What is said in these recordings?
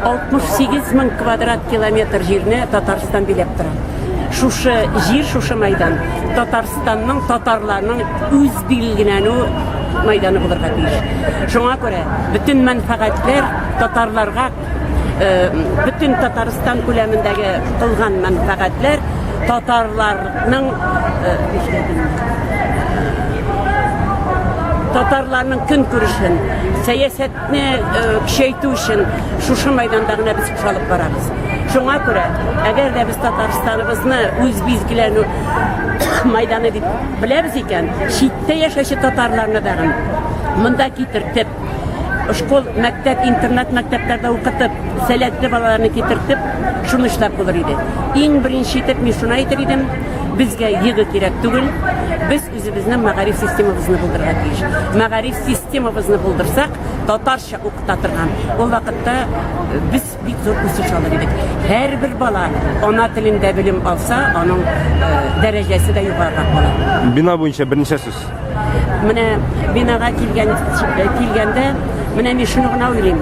68 bin kvadrat kilometr жерне Татарстан билеп тора. Шушы жер, шушы майдан Татарстанның, татарларның үз билгеләнү майданы булырга тиеш. Шуңа күрә бүтән мәнфәгатьләр татарларга, бүтән Татарстан күләмендәге кылган мәнфәгатьләр татарларның көн күрешен, сәясәтне көчәйтү өчен шушы майданда гына без кушалып барабыз. Шуңа күрә, әгәр дә без Татарстаныбызны үз билгеләнү майданы дип беләбез икән, читтә яшәүче татарларны да монда китертеп, школ, мәктәп, интернат мәктәпләрдә укытып, сәләтле балаларны китертеп, шуны эшләп булыр иде. Иң беренче итеп мин шуны әйтер идем, безгә йыгы кирәк түгел, без үзебезнең мәгариф системабызны булдырырга тиеш. Мәгариф системабызны булдырсак, татарча укыта торган, ул вакытта без бик зур үсеш алыр идек. Һәрбер бала ана телендә белем алса, аның дәрәҗәсе дә югарырак була. Бина буенча берничә сүз. Менә бинага килгәндә, менә мин шуны гына уйлыйм.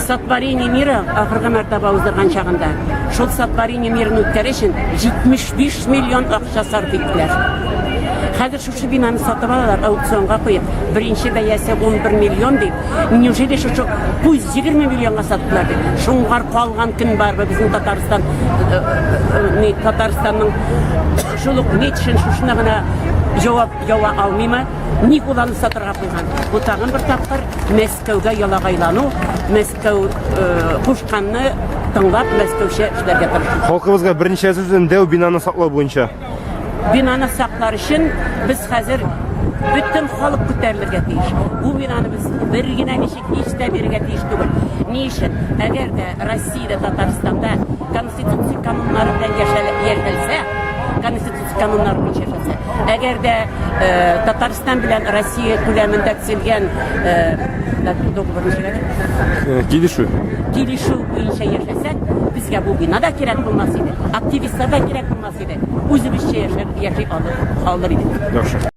Сотворение мира ахыргы мәртәбә уздырган чагында, шул сотворение мирын үткәрү өчен 75 миллион акча сарыф иттеләр. Хәзер шушы бинаны сатып алалар, аукционга куеп, беренче бәясе 11 миллион дип, неужели шушы 20 миллионга саттылар дип. Шуңгар калган көн барбы безнең Татарстанның шулык нит өчен шушына гына җавап алмыймы? Ник уларны сатырга куйган? Бу тагын бер тапкыр Мәскәүгә ялагайлану, Мәскәү кушканны тыңлап, Мәскәүчә эшләргә тырышу. Халкыбызга берничә сүздән дәү бинаны саклау буенча. Бинаны саклар өчен без хәзер бүтән халык күтәрелергә тиеш. Бу бинаны без бер генә ничек ишетә бирергә тиеш түгел. Ни өчен? Әгәр дә Россиядә, Татарстанда конституция кануннары белән яшәлсә, конституция кануннары буенча яшәсә, әгәр дә Татарстан белән Россия күләмендә төзелгән килешү буенча яшәсәк, безгә бу бина да кирәк булмас иде. Активистлар да кирәк булмас иде. Үзебезчә яшәп алыр идек. Яхшы.